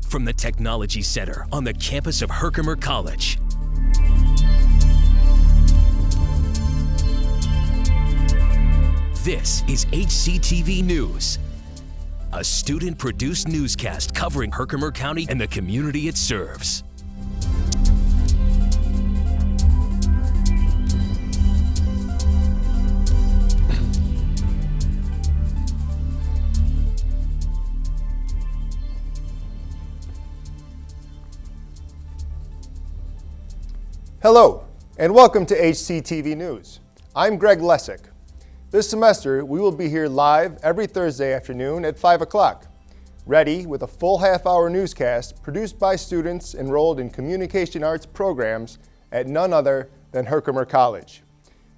from the Technology Center on the campus of Herkimer College. This is HCTV News, a student-produced newscast covering Herkimer County and the community it serves. Hello, and welcome to HCTV News. I'm Greg Lessick. This semester, we will be here live every Thursday afternoon at 5 o'clock, ready with a full half-hour newscast produced by students enrolled in communication arts programs at none other than Herkimer College.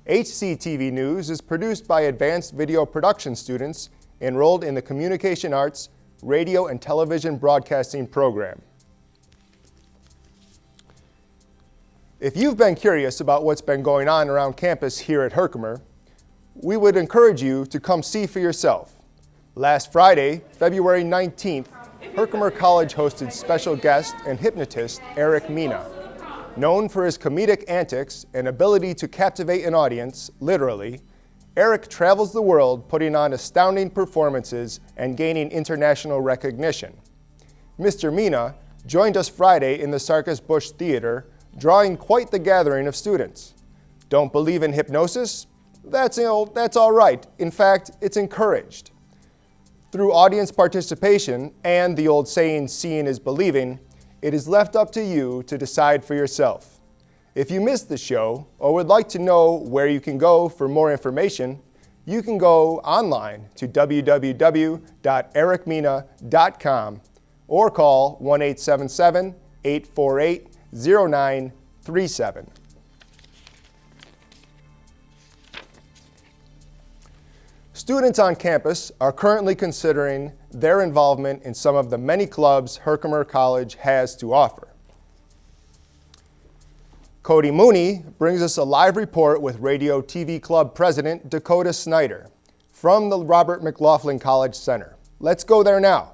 HCTV News is produced by advanced video production students enrolled in the Communication Arts Radio and Television Broadcasting program. If you've been curious about what's been going on around campus here at Herkimer, we would encourage you to come see for yourself. Last Friday, February 19th, Herkimer College hosted special guest and hypnotist Eric Mina. Known for his comedic antics and ability to captivate an audience, literally, Eric travels the world putting on astounding performances and gaining international recognition. Mr. Mina joined us Friday in the Sarkis Bush Theater, drawing quite the gathering of students. Don't believe in hypnosis? That's all right. In fact, it's encouraged. Through audience participation and the old saying, seeing is believing, it is left up to you to decide for yourself. If you missed the show or would like to know where you can go for more information, you can go online to www.ericmina.com or call 1-877-848-0937. Students on campus are currently considering their involvement in some of the many clubs Herkimer College has to offer. Cody Mooney brings us a live report with Radio TV Club President Dakota Snyder from the Robert McLaughlin College Center. Let's go there now.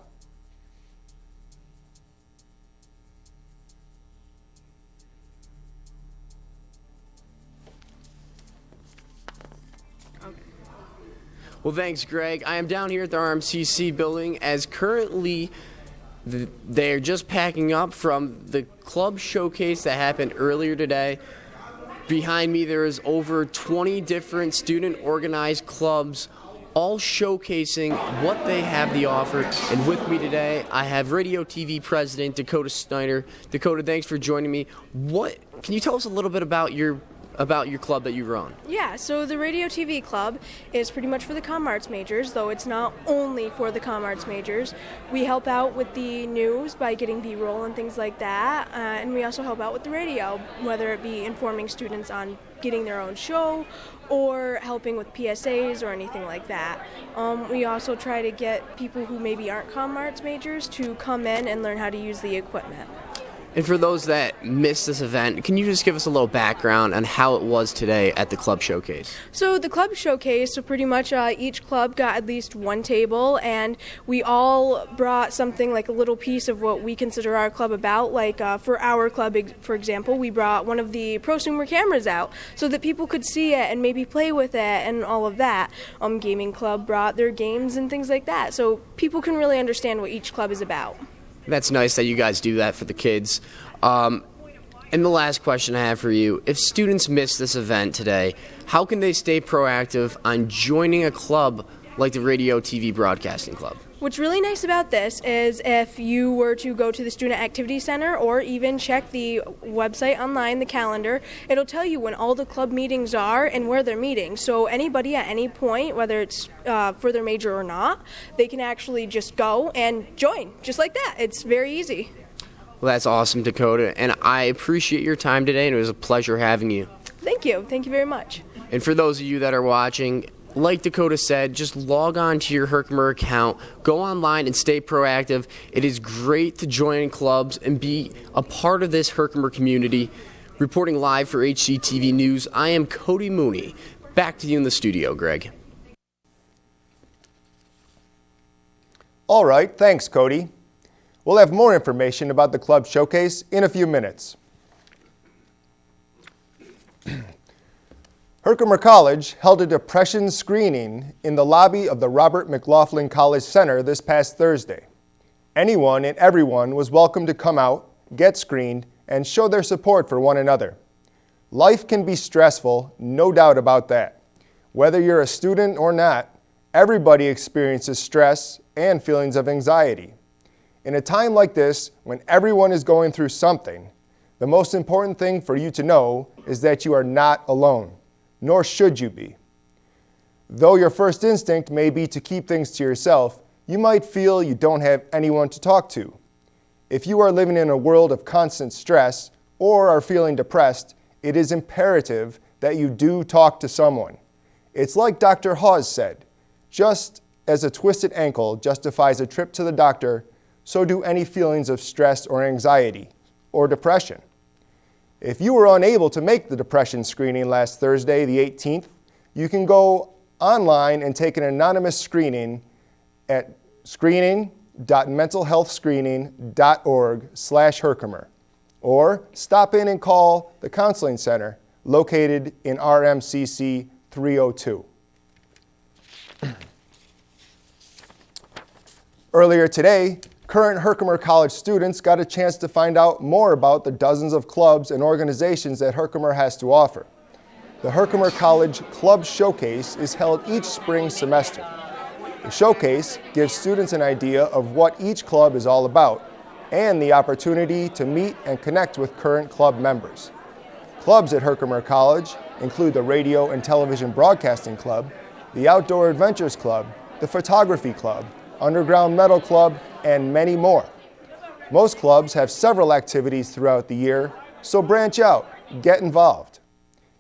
Well, thanks, Greg. I am down here at the RMCC building as currently they're just packing up from the club showcase that happened earlier today. Behind me, there is over 20 different student-organized clubs all showcasing what they have to offer. And with me today, I have Radio TV President Dakota Snyder. Dakota, thanks for joining me. Can you tell us a little bit about your club that you run? Yeah, so the Radio TV Club is pretty much for the comm arts majors, though it's not only for the comm arts majors. We help out with the news by getting B-roll and things like that, and we also help out with the radio, whether it be informing students on getting their own show or helping with PSAs or anything like that. We also try to get people who maybe aren't comm arts majors to come in and learn how to use the equipment. And for those that missed this event, can you just give us a little background on how it was today at the club showcase? So the club showcase, pretty much each club got at least one table, and we all brought something like a little piece of what we consider our club about. Like for our club, for example, we brought one of the prosumer cameras out so that people could see it and maybe play with it and all of that. Gaming club brought their games and things like that, so people can really understand what each club is about. That's nice that you guys do that for the kids. And the last question I have for you, if students miss this event today, how can they stay proactive on joining a club like the Radio TV Broadcasting Club? What's really nice about this is if you were to go to the Student Activity Center or even check the website online, the calendar, it'll tell you when all the club meetings are and where they're meeting. So anybody at any point, whether it's for their major or not, they can actually just go and join, just like that. It's very easy. Well, that's awesome, Dakota, and I appreciate your time today, and it was a pleasure having you. Thank you. Thank you very much. And for those of you that are watching, like Dakota said, just log on to your Herkimer account, go online and stay proactive. It is great to join clubs and be a part of this Herkimer community. Reporting live for HCTV News, I am Cody Mooney. Back to you in the studio, Greg. All right, thanks, Cody. We'll have more information about the club showcase in a few minutes. Herkimer College held a depression screening in the lobby of the Robert McLaughlin College Center this past Thursday. Anyone and everyone was welcome to come out, get screened, and show their support for one another. Life can be stressful, no doubt about that. Whether you're a student or not, everybody experiences stress and feelings of anxiety. In a time like this, when everyone is going through something, the most important thing for you to know is that you are not alone, nor should you be. Though your first instinct may be to keep things to yourself, you might feel you don't have anyone to talk to. If you are living in a world of constant stress or are feeling depressed, it is imperative that you do talk to someone. It's like Dr. Hawes said, just as a twisted ankle justifies a trip to the doctor, so do any feelings of stress or anxiety or depression. If you were unable to make the depression screening last Thursday, the 18th, you can go online and take an anonymous screening at screening.mentalhealthscreening.org/Herkimer, or stop in and call the Counseling Center located in RMCC 302. Earlier today, current Herkimer College students got a chance to find out more about the dozens of clubs and organizations that Herkimer has to offer. The Herkimer College Club Showcase is held each spring semester. The showcase gives students an idea of what each club is all about and the opportunity to meet and connect with current club members. Clubs at Herkimer College include the Radio and Television Broadcasting Club, the Outdoor Adventures Club, the Photography Club, Underground Metal Club, and many more. Most clubs have several activities throughout the year, so branch out, get involved.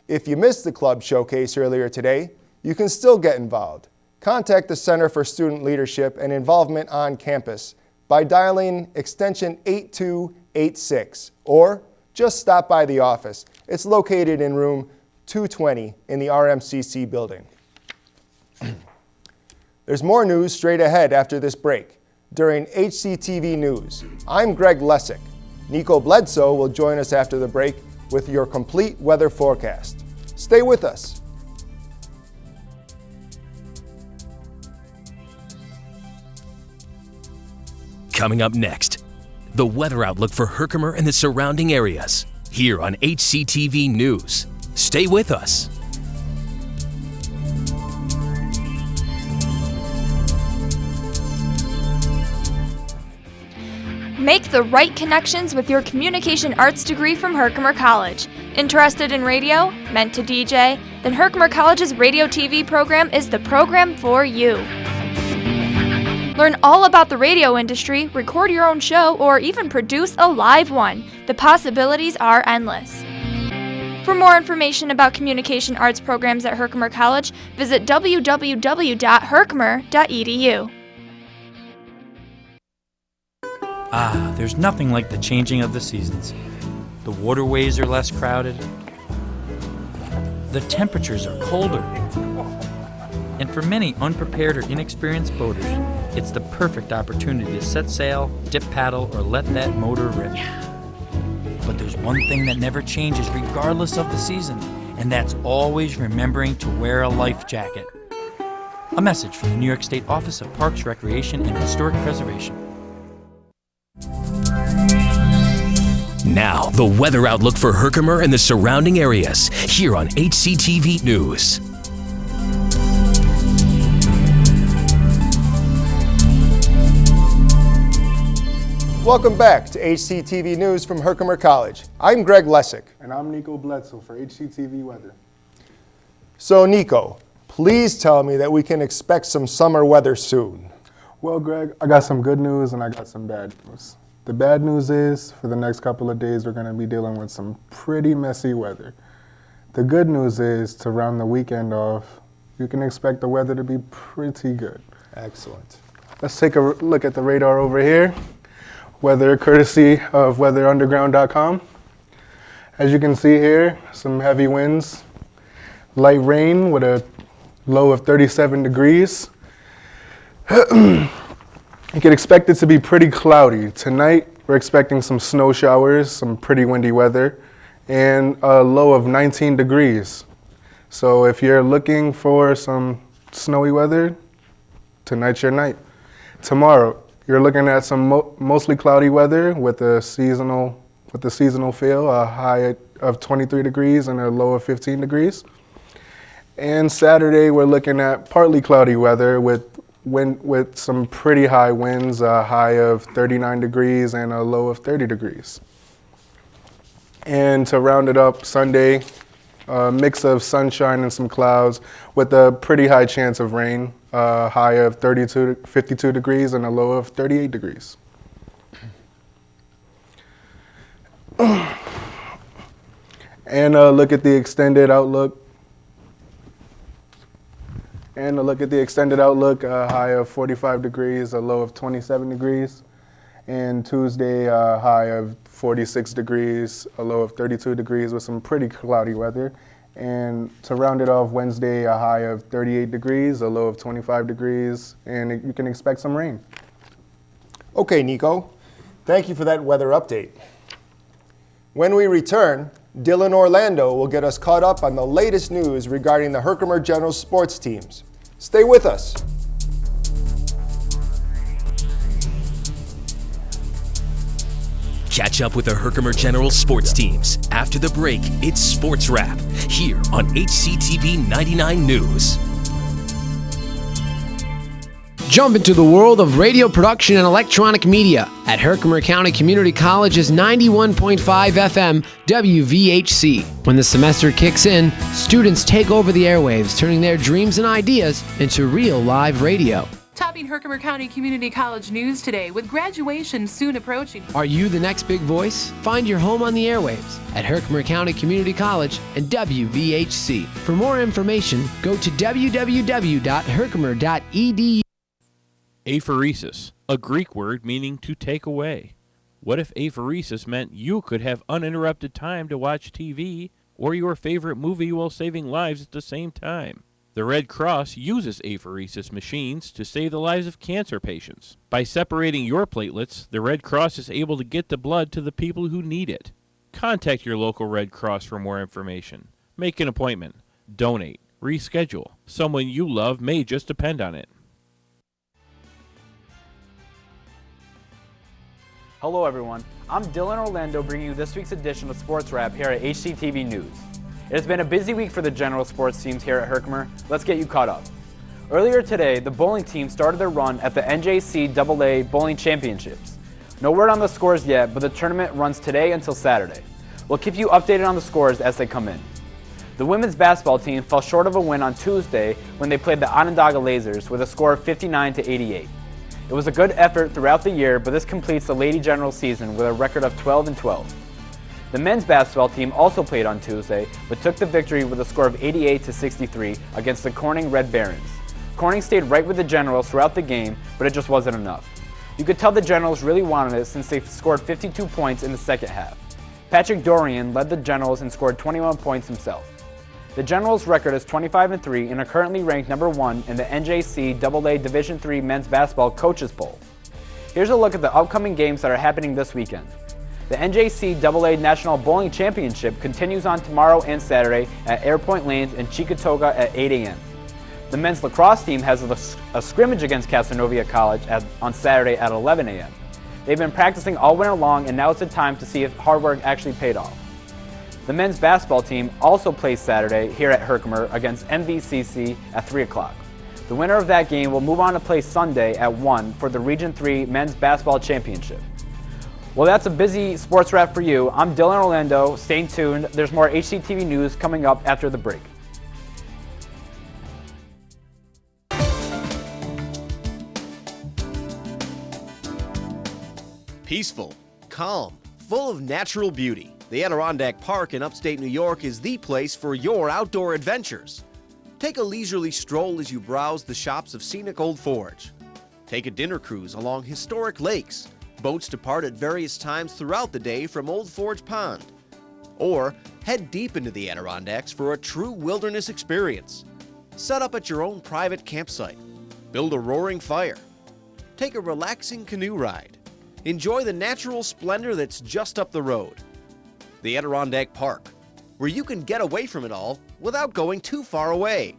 If you missed the club showcase earlier today, you can still get involved. Contact the Center for Student Leadership and Involvement on campus by dialing extension 8286, or just stop by the office. It's located in room 220 in the RMCC building. There's more news straight ahead after this break. During HCTV News, I'm Greg Lessick. Nico Bledsoe will join us after the break with your complete weather forecast. Stay with us. Coming up next, the weather outlook for Herkimer and the surrounding areas, here on HCTV News. Stay with us. Make the right connections with your communication arts degree from Herkimer College. Interested in radio? Meant to DJ? Then Herkimer College's radio TV program is the program for you. Learn all about the radio industry, record your own show, or even produce a live one. The possibilities are endless. For more information about communication arts programs at Herkimer College, visit www.herkimer.edu. There's nothing like the changing of the seasons. The waterways are less crowded. The temperatures are colder. And for many unprepared or inexperienced boaters, it's the perfect opportunity to set sail, dip paddle, or let that motor rip. But there's one thing that never changes regardless of the season, and that's always remembering to wear a life jacket. A message from the New York State Office of Parks, Recreation, and Historic Preservation. Now, the weather outlook for Herkimer and the surrounding areas, here on HCTV News. Welcome back to HCTV News from Herkimer College. I'm Greg Lessick. And I'm Nico Bledsoe for HCTV Weather. So Nico, please tell me that we can expect some summer weather soon. Well, Greg, I got some good news and I got some bad news. The bad news is, for the next couple of days, we're going to be dealing with some pretty messy weather. The good news is, to round the weekend off, you can expect the weather to be pretty good. Excellent. Let's take a look at the radar over here. Weather courtesy of weatherunderground.com. As you can see here, some heavy winds, light rain with a low of 37 degrees. You can expect it to be pretty cloudy. Tonight, we're expecting some snow showers, some pretty windy weather, and a low of 19 degrees. So if you're looking for some snowy weather, tonight's your night. Tomorrow, you're looking at some mostly cloudy weather with a seasonal feel, a high of 23 degrees and a low of 15 degrees. And Saturday, we're looking at partly cloudy weather with some pretty high winds, a high of 39 degrees and a low of 30 degrees. And to round it up, Sunday, a mix of sunshine and some clouds with a pretty high chance of rain, a high of 52 degrees and a low of 38 degrees. And look at the extended outlook. A high of 45 degrees, a low of 27 degrees. And Tuesday, a high of 46 degrees, a low of 32 degrees with some pretty cloudy weather. And to round it off, Wednesday, a high of 38 degrees, a low of 25 degrees, and you can expect some rain. Okay, Nico. Thank you for that weather update. When we return, Dylan Orlando will get us caught up on the latest news regarding the Herkimer General sports teams. Stay with us. Catch up with the Herkimer General sports teams. After the break, it's Sports Wrap here on HCTV 99 News. Jump into the world of radio production and electronic media at Herkimer County Community College's 91.5 FM WVHC. When the semester kicks in, students take over the airwaves, turning their dreams and ideas into real live radio. Topping Herkimer County Community College news today with graduation soon approaching. Are you the next big voice? Find your home on the airwaves at Herkimer County Community College and WVHC. For more information, go to www.herkimer.edu. Aphoresis, a Greek word meaning to take away. What if aphoresis meant you could have uninterrupted time to watch TV or your favorite movie while saving lives at the same time? The Red Cross uses aphoresis machines to save the lives of cancer patients. By separating your platelets, the Red Cross is able to get the blood to the people who need it. Contact your local Red Cross for more information. Make an appointment. Donate. Reschedule. Someone you love may just depend on it. Hello everyone, I'm Dylan Orlando bringing you this week's edition of Sports Wrap here at HCTV News. It has been a busy week for the general sports teams here at Herkimer. Let's get you caught up. Earlier today, the bowling team started their run at the NJCAA Bowling Championships. No word on the scores yet, but the tournament runs today until Saturday. We'll keep you updated on the scores as they come in. The women's basketball team fell short of a win on Tuesday when they played the Onondaga Lasers with a score of 59-88. It was a good effort throughout the year, but this completes the Lady General season with a record of 12-12. The men's basketball team also played on Tuesday, but took the victory with a score of 88-63 against the Corning Red Barons. Corning stayed right with the Generals throughout the game, but it just wasn't enough. You could tell the Generals really wanted it since they scored 52 points in the second half. Patrick Dorian led the Generals and scored 21 points himself. The Generals' record is 25-3 and are currently ranked number 1 in the NJCAA Division III Men's Basketball Coaches Poll. Here's a look at the upcoming games that are happening this weekend. The NJCAA National Bowling Championship continues on tomorrow and Saturday at Airpoint Lanes in Chicatoga at 8 a.m. The men's lacrosse team has a scrimmage against Casanova College on Saturday at 11 a.m. They've been practicing all winter long, and now it's the time to see if hard work actually paid off. The men's basketball team also plays Saturday here at Herkimer against MVCC at 3 o'clock. The winner of that game will move on to play Sunday at 1 for the Region 3 Men's Basketball Championship. Well, that's a busy sports wrap for you. I'm Dylan Orlando. Stay tuned. There's more HCTV news coming up after the break. Peaceful, calm, full of natural beauty. The Adirondack Park in upstate New York is the place for your outdoor adventures. Take a leisurely stroll as you browse the shops of scenic Old Forge. Take a dinner cruise along historic lakes. Boats depart at various times throughout the day from Old Forge Pond. Or head deep into the Adirondacks for a true wilderness experience. Set up at your own private campsite. Build a roaring fire. take a relaxing canoe ride. Enjoy the natural splendor that's just up the road. The Adirondack Park, where you can get away from it all without going too far away.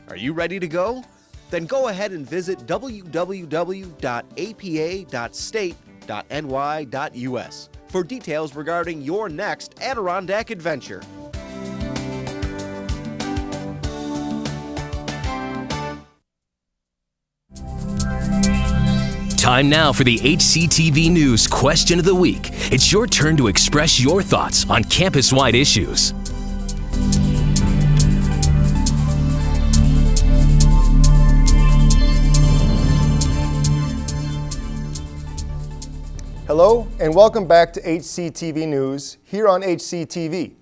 Are you ready to go? Then go ahead and visit www.apa.state.ny.us for details regarding your next Adirondack adventure. Time now for the HCTV News Question of the Week. It's your turn to express your thoughts on campus-wide issues. Hello and welcome back to HCTV News here on HCTV.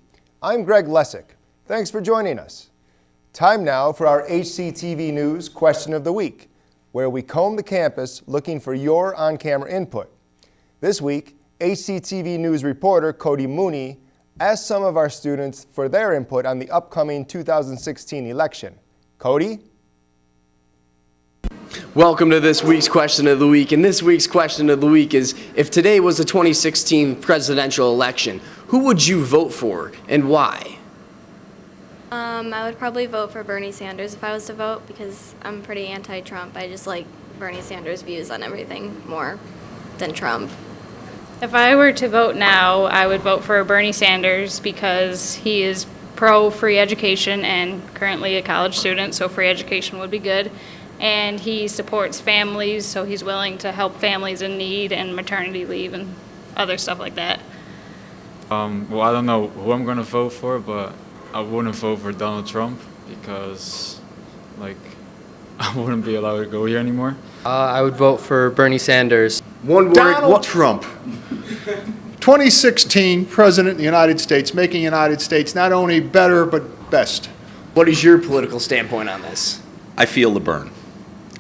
I'm Greg Lessick. Thanks for joining us. Time now for our HCTV News Question of the Week, where we comb the campus looking for your on-camera input. This week, HCTV News reporter Cody Mooney asked some of our students for their input on the upcoming 2016 election. Cody? Welcome to this week's Question of the Week. And this week's Question of the Week is, if today was the 2016 presidential election, who would you vote for and why? I would probably vote for Bernie Sanders if I was to vote, because I'm pretty anti-Trump. I just like Bernie Sanders' views on everything more than Trump. If I were to vote now, I would vote for Bernie Sanders because he is pro-free education and currently a college student, so free education would be good. And he supports families, so he's willing to help families in need and maternity leave and other stuff like that. Well, I don't know who I'm going to vote for, but I wouldn't vote for Donald Trump because, I wouldn't be allowed to go here anymore. I would vote for Bernie Sanders. One word. Donald Trump. 2016 President of the United States, making the United States not only better, but best. What is your political standpoint on this? I feel the burn.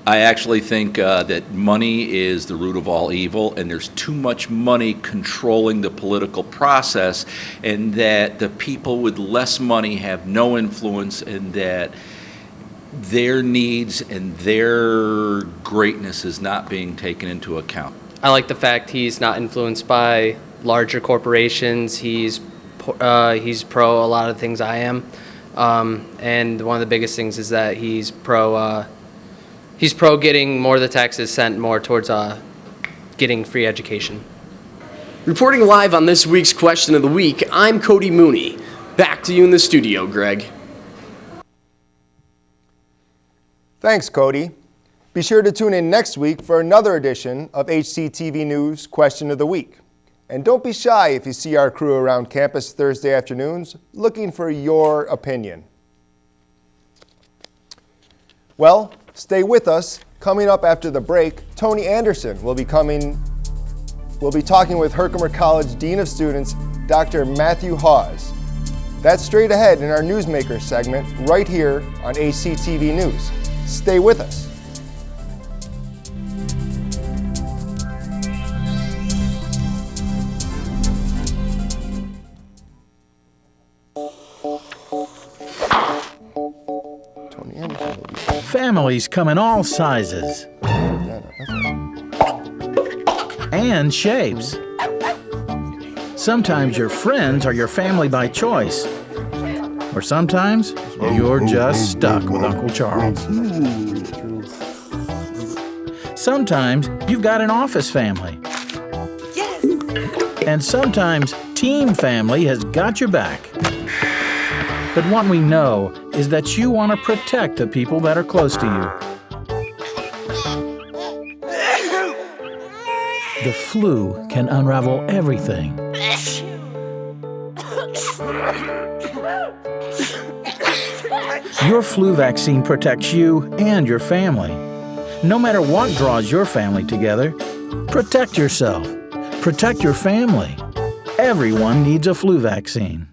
I actually think that money is the root of all evil, and there's too much money controlling the political process, and that the people with less money have no influence, and that their needs and their greatness is not being taken into account. I like the fact he's not influenced by larger corporations. He's pro a lot of things I am, and one of the biggest things is that he's pro getting more of the taxes sent more towards getting free education. Reporting live on this week's Question of the Week, I'm Cody Mooney. Back to you in the studio, Greg. Thanks, Cody. Be sure to tune in next week for another edition of HCTV News Question of the Week. And don't be shy if you see our crew around campus Thursday afternoons looking for your opinion. Well, stay with us. Coming up after the break, Tony Anderson will be talking with Herkimer College Dean of Students, Dr. Matthew Hawes. That's straight ahead in our Newsmakers segment right here on HCTV News. Stay with us. Families come in all sizes and shapes. Sometimes your friends are your family by choice, or sometimes you're just stuck with Uncle Charles. Sometimes you've got an office family. Yes. And sometimes Team Family has got your back. But what we know is that you want to protect the people that are close to you. The flu can unravel everything. Your flu vaccine protects you and your family. No matter what draws your family together, protect yourself. Protect your family. Everyone needs a flu vaccine.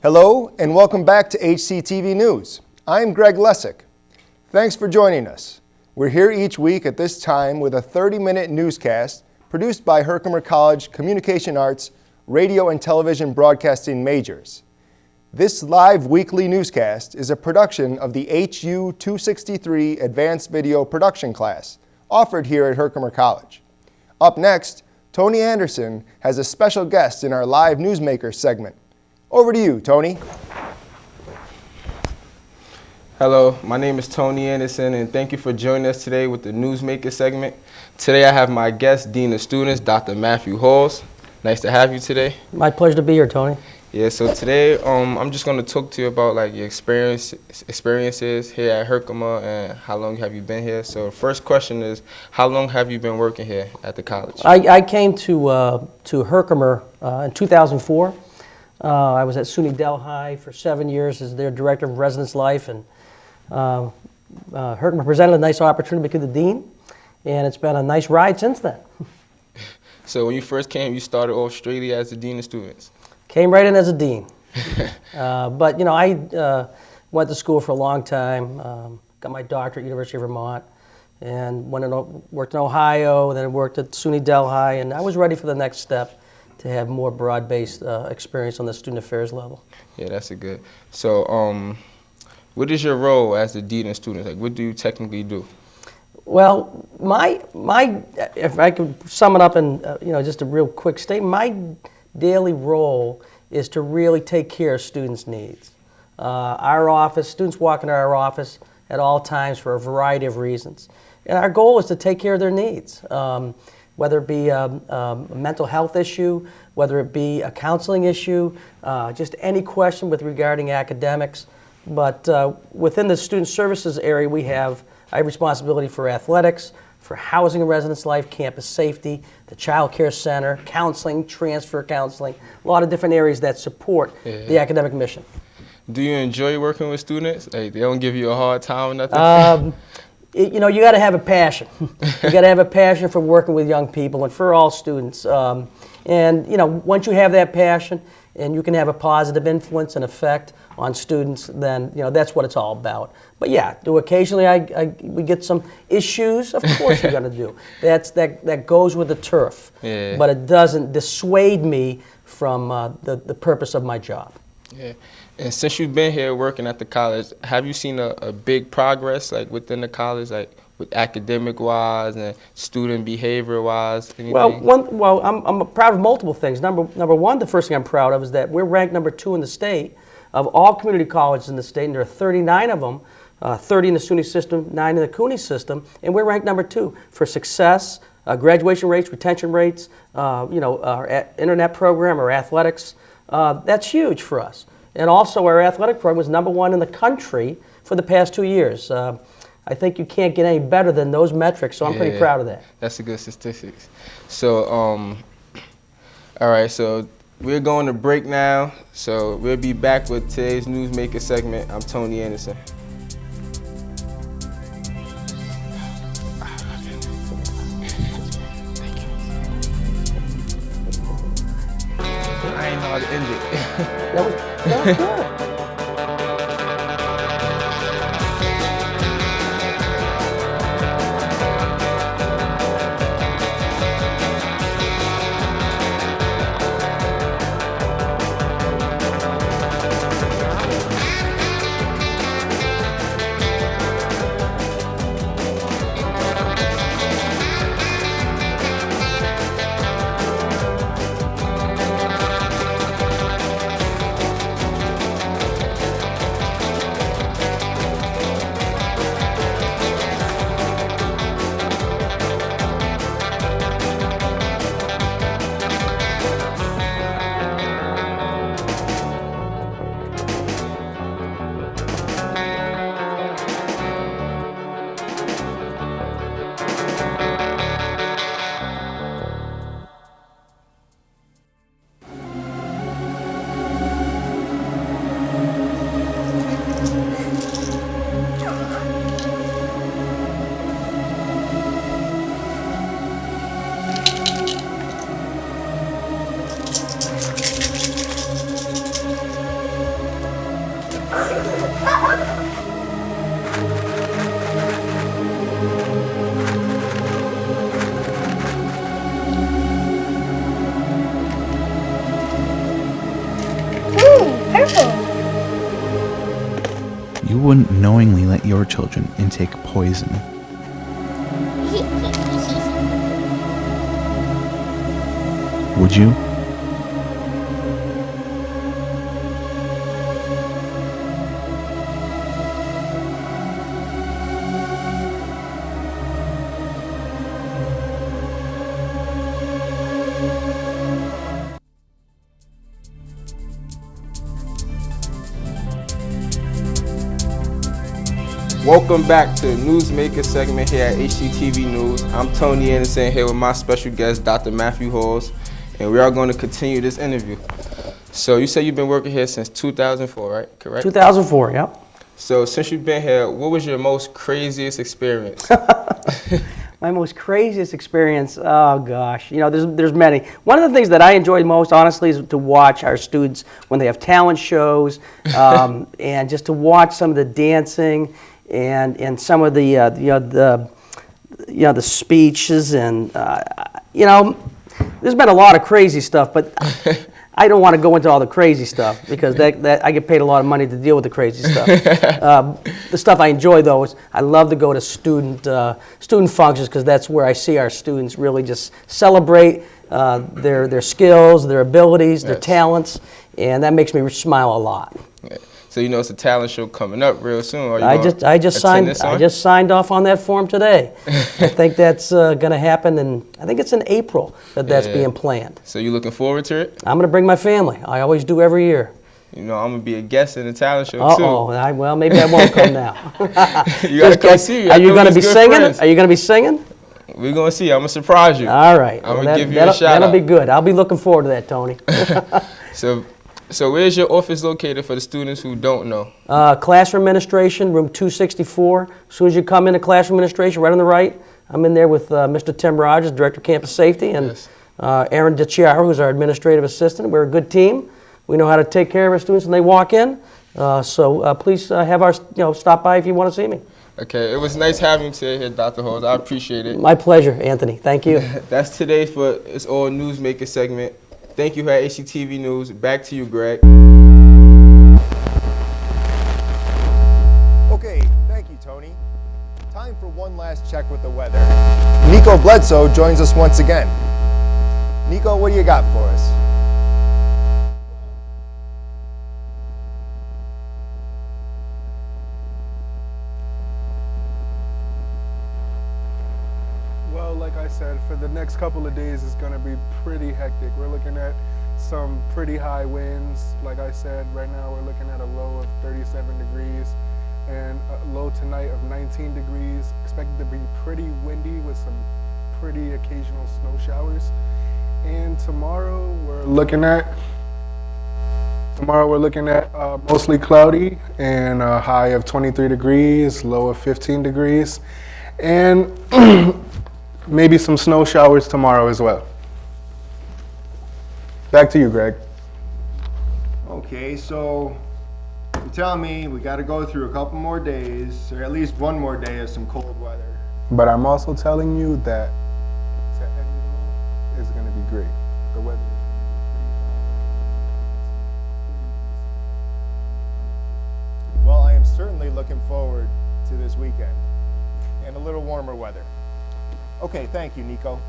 Hello and welcome back to HCTV News. I'm Greg Lessick. Thanks for joining us. We're here each week at this time with a 30-minute newscast produced by Herkimer College Communication Arts, Radio and Television Broadcasting majors. This live weekly newscast is a production of the HU 263 Advanced Video Production class, offered here at Herkimer College. Up next, Tony Anderson has a special guest in our Live Newsmaker segment. Over to you, Tony. Hello, my name is Tony Anderson, and thank you for joining us today with the Newsmaker segment. Today I have my guest, Dean of Students, Dr. Matthew Halls. Nice to have you today. My pleasure to be here, Tony. Yeah, so today I'm just going to talk to you about like your experiences here at Herkimer and how long have you been here. So the first question is, how long have you been working here at the college? I came to Herkimer in 2004. I was at SUNY Delhi for 7 years as their director of residence life, and Herkimer presented a nice opportunity to become the dean, and it's been a nice ride since then. So when you first came, you started off strictly as the dean of students? Came right in as a dean. But, you know, I went to school for a long time, got my doctorate at University of Vermont, and worked in Ohio, then worked at SUNY Delhi, and I was ready for the next step to have more broad-based experience on the student affairs level. Yeah, that's a good. So what is your role as the dean of students? Like, what do you technically do? Well, if I could sum it up in just a real quick statement, my daily role is to really take care of students' needs. Our office, students walk into our office at all times for a variety of reasons. And our goal is to take care of their needs, whether it be a mental health issue, whether it be a counseling issue, just any question regarding academics. But within the student services area, I have responsibility for athletics, for housing and residence life, campus safety, the child care center, counseling, transfer counseling, a lot of different areas that support the academic mission. Do you enjoy working with students? Like, they don't give you a hard time or nothing? You got to have a passion. You got to have a passion for working with young people and for all students. And once you have that passion and you can have a positive influence and effect on students, then that's what it's all about. But yeah, occasionally we get some issues. Of course you're going to do. That goes with the turf. Yeah. But it doesn't dissuade me from the purpose of my job. Yeah. And since you've been here working at the college, have you seen a big progress like within the college, like with academic-wise and student behavior-wise? Well, I'm proud of multiple things. Number one, the first thing I'm proud of is that we're ranked number 2 in the state of all community colleges in the state, and there are 39 of them, 30 in the SUNY system, 9 in the CUNY system, and we're ranked number 2 for success, graduation rates, retention rates, our internet program, our athletics. That's huge for us. And also our athletic program was number 1 in the country for the past 2 years. I think you can't get any better than those metrics, so I'm pretty proud of that. That's a good statistics. So, all right, so we're going to break now. So we'll be back with today's Newsmaker segment. I'm Tony Anderson. I ain't know how to end it. That was good. careful. You wouldn't knowingly let your children intake poison. Would you? Welcome back to the Newsmaker segment here at HCTV News. I'm Tony Anderson here with my special guest, Dr. Matthew Halls, and we are going to continue this interview. So you said you've been working here since 2004, right? Correct? 2004, yep. So since you've been here, what was your most craziest experience? My most craziest experience, oh gosh, you know, there's many. One of the things that I enjoy most, honestly, is to watch our students when they have talent shows, and just to watch some of the dancing and some of the the speeches, and you know, there's been a lot of crazy stuff, but I don't want to go into all the crazy stuff because that I get paid a lot of money to deal with the crazy stuff. The stuff I enjoy, though, is I love to go to student functions because that's where I see our students really just celebrate their skills, their abilities, their talents, and that makes me smile a lot. Yeah. So you know it's a talent show coming up real soon. Are you I just signed off on that form today. I think that's going to happen, and I think it's in April that's being planned. So you looking forward to it? I'm going to bring my family. I always do every year. You know, I'm going to be a guest in the talent show too. Well, maybe I won't come now. You got to come see. Are you going to be singing? Are you going to be singing? We're going to see. I'm going to surprise you. All right. I'm going to give you a shout out. That'll be good. I'll be looking forward to that, Tony. So where's your office located for the students who don't know? Classroom administration, room 264. As soon as you come into classroom administration, right on the right, I'm in there with Mr. Tim Rogers, Director of Campus Safety, and Aaron DiCiaro, who's our administrative assistant. We're a good team. We know how to take care of our students when they walk in. So please have our, stop by if you want to see me. Okay, it was nice having you today here, Dr. Halls. I appreciate it. My pleasure, Anthony. Thank you. That's today for It's All Newsmaker segment. Thank you, at HCTV News. Back to you, Greg. Okay, thank you, Tony. Time for one last check with the weather. Nico Bledsoe joins us once again. Nico, what do you got for us? Well, like I said, for the next couple of days, it's going to be pretty hectic. We're looking at some pretty high winds. Like I said, right now we're looking at a low of 37 degrees and a low tonight of 19 degrees. Expected to be pretty windy with some pretty occasional snow showers. And tomorrow we're looking at mostly cloudy and a high of 23 degrees, low of 15 degrees, and maybe some snow showers tomorrow as well. Back to you, Greg. Okay, so you're telling me we got to go through a couple more days, or at least one more day of some cold weather. But I'm also telling you that it's going to be great. The weather is Well, I am certainly looking forward to this weekend and a little warmer weather. Okay, thank you, Nico.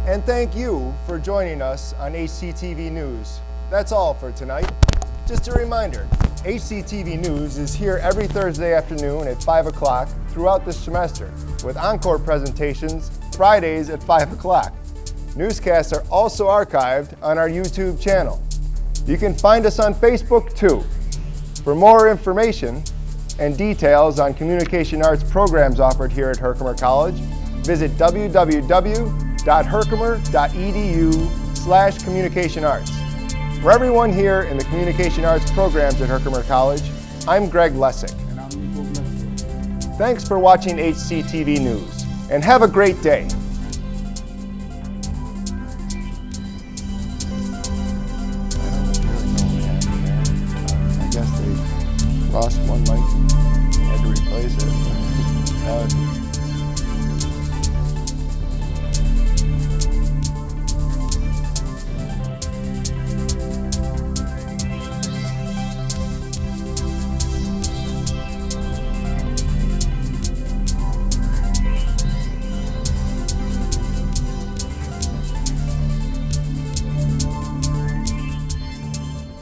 And thank you for joining us on HCTV News. That's all for tonight. Just a reminder, HCTV News is here every Thursday afternoon at 5 o'clock throughout this semester, with encore presentations Fridays at 5 o'clock. Newscasts are also archived on our YouTube channel. You can find us on Facebook too. For more information and details on communication arts programs offered here at Herkimer College, visit www.herkimer.edu/communicationarts. For everyone here in the communication arts programs at Herkimer College, I'm Greg Lessick. And I'm Nico Bledsoe. Thanks for watching HCTV News, and have a great day. I guess they lost one mic and had to replace it.